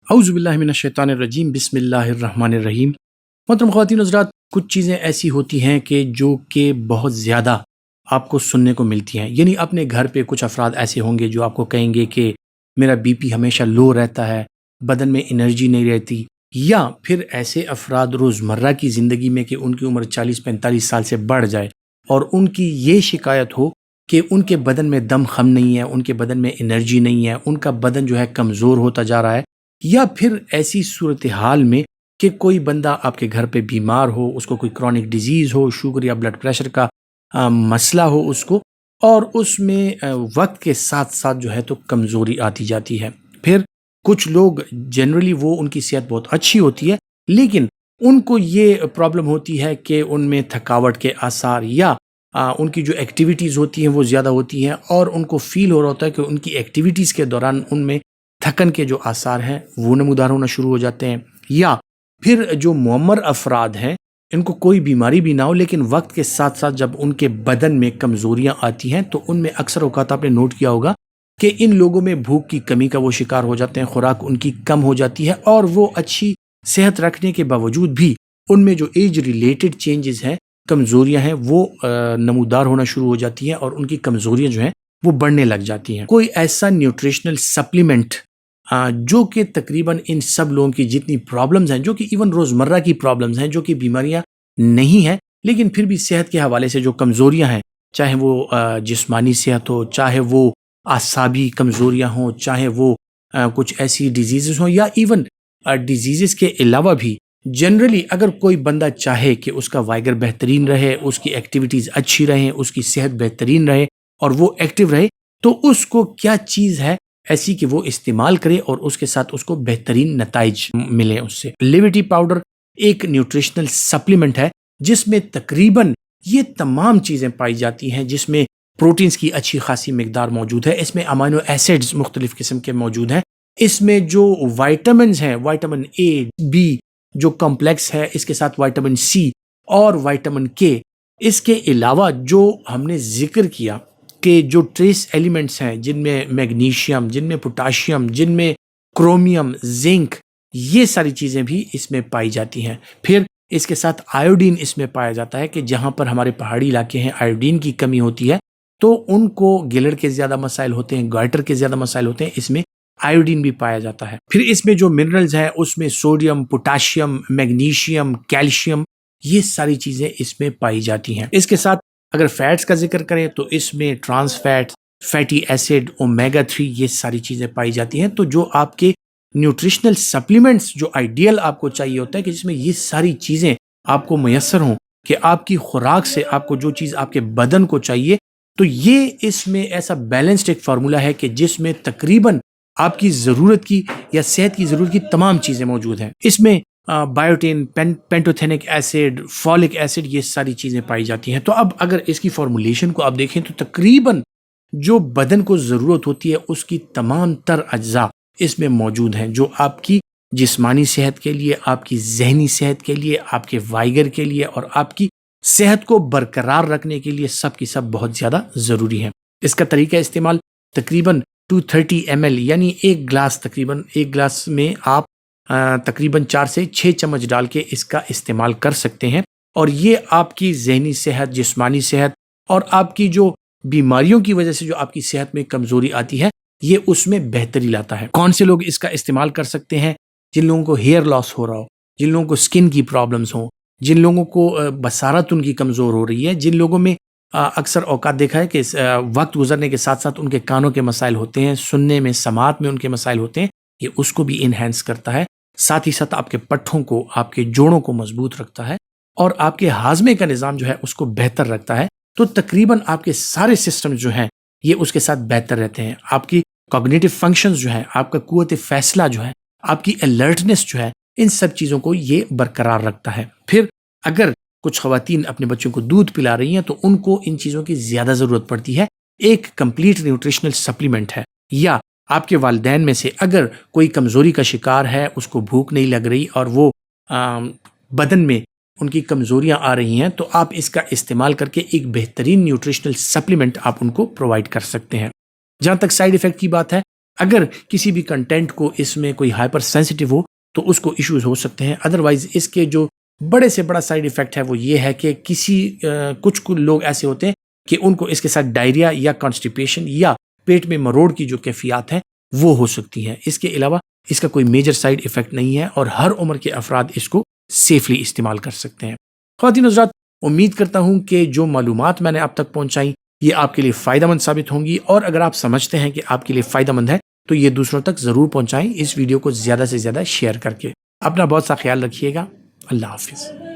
اعوذ باللہ من الشیطان الرجیم بسم اللہ الرحمن الرحیم۔ محترم خواتین و حضرات، کچھ چیزیں ایسی ہوتی ہیں کہ جو کہ بہت زیادہ آپ کو سننے کو ملتی ہیں، یعنی اپنے گھر پہ کچھ افراد ایسے ہوں گے جو آپ کو کہیں گے کہ میرا بی پی ہمیشہ لو رہتا ہے، بدن میں انرجی نہیں رہتی، یا پھر ایسے افراد روزمرہ کی زندگی میں کہ ان کی عمر 40-45 سال سے بڑھ جائے اور ان کی یہ شکایت ہو کہ ان کے بدن میں دم خم نہیں ہے، ان کے بدن میں انرجی نہیں ہے، ان کا بدن جو ہے کمزور ہوتا جا رہا ہے، یا پھر ایسی صورتحال میں کہ کوئی بندہ آپ کے گھر پہ بیمار ہو، اس کو کوئی کرونک ڈیزیز ہو، شوگر یا بلڈ پریشر کا مسئلہ ہو اس کو، اور اس میں وقت کے ساتھ ساتھ جو ہے تو کمزوری آتی جاتی ہے۔ پھر کچھ لوگ جنرلی وہ ان کی صحت بہت اچھی ہوتی ہے، لیکن ان کو یہ پرابلم ہوتی ہے کہ ان میں تھکاوٹ کے آثار یا ان کی جو ایکٹیویٹیز ہوتی ہیں وہ زیادہ ہوتی ہیں، اور ان کو فیل ہو رہا ہوتا ہے کہ ان کی ایکٹیویٹیز کے دوران ان میں تھکن کے جو آثار ہیں وہ نمودار ہونا شروع ہو جاتے ہیں۔ یا پھر جو معمر افراد ہیں، ان کو کوئی بیماری بھی نہ ہو لیکن وقت کے ساتھ ساتھ جب ان کے بدن میں کمزوریاں آتی ہیں تو ان میں اکثر اوقات آپ نے نوٹ کیا ہوگا کہ ان لوگوں میں بھوک کی کمی کا وہ شکار ہو جاتے ہیں، خوراک ان کی کم ہو جاتی ہے، اور وہ اچھی صحت رکھنے کے باوجود بھی ان میں جو ایج ریلیٹڈ چینجز ہیں، کمزوریاں ہیں، وہ نمودار ہونا شروع ہو جاتی ہیں، اور ان کی کمزوریاں جو ہیں وہ بڑھنے لگ جاتی ہیں۔ کوئی ایسا نیوٹریشنل سپلیمنٹ جو کہ تقریباً ان سب لوگوں کی جتنی پرابلمز ہیں، جو کہ ایون روزمرہ کی پرابلمز ہیں، جو کہ بیماریاں نہیں ہیں لیکن پھر بھی صحت کے حوالے سے جو کمزوریاں ہیں، چاہے وہ جسمانی صحت ہو، چاہے وہ اعصابی کمزوریاں ہوں، چاہے وہ کچھ ایسی ڈیزیزز ہوں، یا ایون ڈیزیزز کے علاوہ بھی جنرلی اگر کوئی بندہ چاہے کہ اس کا وائگر بہترین رہے، اس کی ایکٹیویٹیز اچھی رہیں، اس کی صحت بہترین رہے اور وہ ایکٹیو رہے، تو اس کو کیا چیز ہے ایسی کہ وہ استعمال کرے اور اس کے ساتھ اس کو بہترین نتائج ملے اس سے۔ لیویٹی پاؤڈر ایک نیوٹریشنل سپلیمنٹ ہے جس میں تقریباً یہ تمام چیزیں پائی جاتی ہیں، جس میں پروٹینز کی اچھی خاصی مقدار موجود ہے، اس میں امینو ایسڈز مختلف قسم کے موجود ہیں، اس میں جو وائٹامنز ہیں، وائٹامن اے، بی جو کمپلیکس ہے، اس کے ساتھ وائٹامن سی اور وائٹامن کے، اس کے علاوہ جو ہم نے ذکر کیا کہ جو ٹریس ایلیمنٹس ہیں، جن میں میگنیشیم، جن میں پوٹاشیم، جن میں کرومیم، زنک، یہ ساری چیزیں بھی اس میں پائی جاتی ہیں۔ پھر اس کے ساتھ آیوڈین اس میں پایا جاتا ہے کہ جہاں پر ہمارے پہاڑی علاقے ہیں آیوڈین کی کمی ہوتی ہے تو ان کو گلڑ کے زیادہ مسائل ہوتے ہیں، گوائٹر کے زیادہ مسائل ہوتے ہیں، اس میں آیوڈین بھی پایا جاتا ہے۔ پھر اس میں جو منرلز ہیں اس میں سوڈیم، پوٹاشیم، میگنیشیم، کیلشیم، یہ ساری چیزیں اس میں پائی جاتی ہیں۔ اس کے ساتھ اگر فیٹس کا ذکر کریں تو اس میں trans fat, fatty acid, omega 3، یہ ساری چیزیں پائی جاتی ہیں۔ تو جو آپ کے نیوٹریشنل سپلیمنٹس جو آئیڈیل آپ کو چاہیے ہوتا ہے کہ جس میں یہ ساری چیزیں آپ کو میسر ہوں، کہ آپ کی خوراک سے آپ کو جو چیز آپ کے بدن کو چاہیے، تو یہ اس میں ایسا بیلنسڈ ایک فارمولہ ہے کہ جس میں تقریباً آپ کی ضرورت کی یا صحت کی ضرورت کی تمام چیزیں موجود ہیں۔ اس میں بایوٹین، پینٹوتھینک ایسڈ، فولک ایسڈ، یہ ساری چیزیں پائی جاتی ہیں۔ تو اب اگر اس کی فارمولیشن کو آپ دیکھیں تو تقریباً جو بدن کو ضرورت ہوتی ہے اس کی تمام تر اجزاء اس میں موجود ہیں، جو آپ کی جسمانی صحت کے لیے، آپ کی ذہنی صحت کے لیے، آپ کے وائگر کے لیے اور آپ کی صحت کو برقرار رکھنے کے لیے سب کی سب بہت زیادہ ضروری ہیں۔ اس کا طریقہ استعمال تقریباً 230 ml، یعنی ایک گلاس میں آپ تقریباً 4 سے 6 چمچ ڈال کے اس کا استعمال کر سکتے ہیں، اور یہ آپ کی ذہنی صحت، جسمانی صحت اور آپ کی جو بیماریوں کی وجہ سے جو آپ کی صحت میں کمزوری آتی ہے، یہ اس میں بہتری لاتا ہے۔ کون سے لوگ اس کا استعمال کر سکتے ہیں؟ جن لوگوں کو ہیئر لاس ہو رہا ہو، جن لوگوں کو سکن کی پرابلمز ہوں، جن لوگوں کو بصارت ان کی کمزور ہو رہی ہے، جن لوگوں میں اکثر اوقات دیکھا ہے کہ وقت گزرنے کے ساتھ ساتھ ان کے کانوں کے مسائل ہوتے ہیں، سننے میں، سماعت میں ان کے مسائل ہوتے ہیں، یہ اس کو بھی انہینس کرتا ہے، ساتھ ہی ساتھ آپ کے پٹھوں کو، آپ کے جوڑوں کو مضبوط رکھتا ہے، اور آپ کے ہاضمے کا نظام جو ہے اس کو بہتر رکھتا ہے۔ تو تقریباً آپ کے سارے سسٹم جو ہیں یہ اس کے ساتھ بہتر رہتے ہیں۔ آپ کی کوگنیٹو فنکشنز جو ہیں، آپ کا قوت فیصلہ جو ہے، آپ کی الرٹنس جو ہے، ان سب چیزوں کو یہ برقرار رکھتا ہے۔ پھر اگر کچھ خواتین اپنے بچوں کو دودھ پلا رہی ہیں تو ان کو ان چیزوں کی زیادہ ضرورت پڑتی ہے۔ ایک کمپلیٹ نیوٹریشنل سپلیمنٹ ہے۔ یا آپ کے والدین میں سے اگر کوئی کمزوری کا شکار ہے، اس کو بھوک نہیں لگ رہی اور وہ بدن میں ان کی کمزوریاں آ رہی ہیں، تو آپ اس کا استعمال کر کے ایک بہترین نیوٹریشنل سپلیمنٹ آپ ان کو پرووائڈ کر سکتے ہیں۔ جہاں تک سائیڈ ایفیکٹ کی بات ہے، اگر کسی بھی کنٹینٹ کو اس میں کوئی ہائپر سینسٹیو ہو تو اس کو ایشوز ہو سکتے ہیں. ادروائز اس کے جو بڑے سے بڑا سائیڈ ایفیکٹ ہے وہ یہ ہے کہ کچھ لوگ ایسے ہوتے ہیں کہ ان کو اس کے ساتھ ڈائریا یا کانسٹیپیشن یا پیٹ میں مروڑ کی جو کیفیات ہیں وہ ہو سکتی ہیں. اس کے علاوہ اس کا کوئی میجر سائیڈ ایفیکٹ نہیں ہے اور ہر عمر کے افراد اس کو سیفلی استعمال کر سکتے ہیں. خواتین حضرات، امید کرتا ہوں کہ جو معلومات میں نے آپ تک پہنچائی یہ آپ کے لیے فائدہ مند ثابت ہوں گی، اور اگر آپ سمجھتے ہیں کہ آپ کے لیے فائدہ مند ہے تو یہ دوسروں تک ضرور پہنچائیں اس ویڈیو کو زیادہ سے زیادہ شیئر کر کے. اپنا بہت سا خیال رکھیے گا. اللہ حافظ.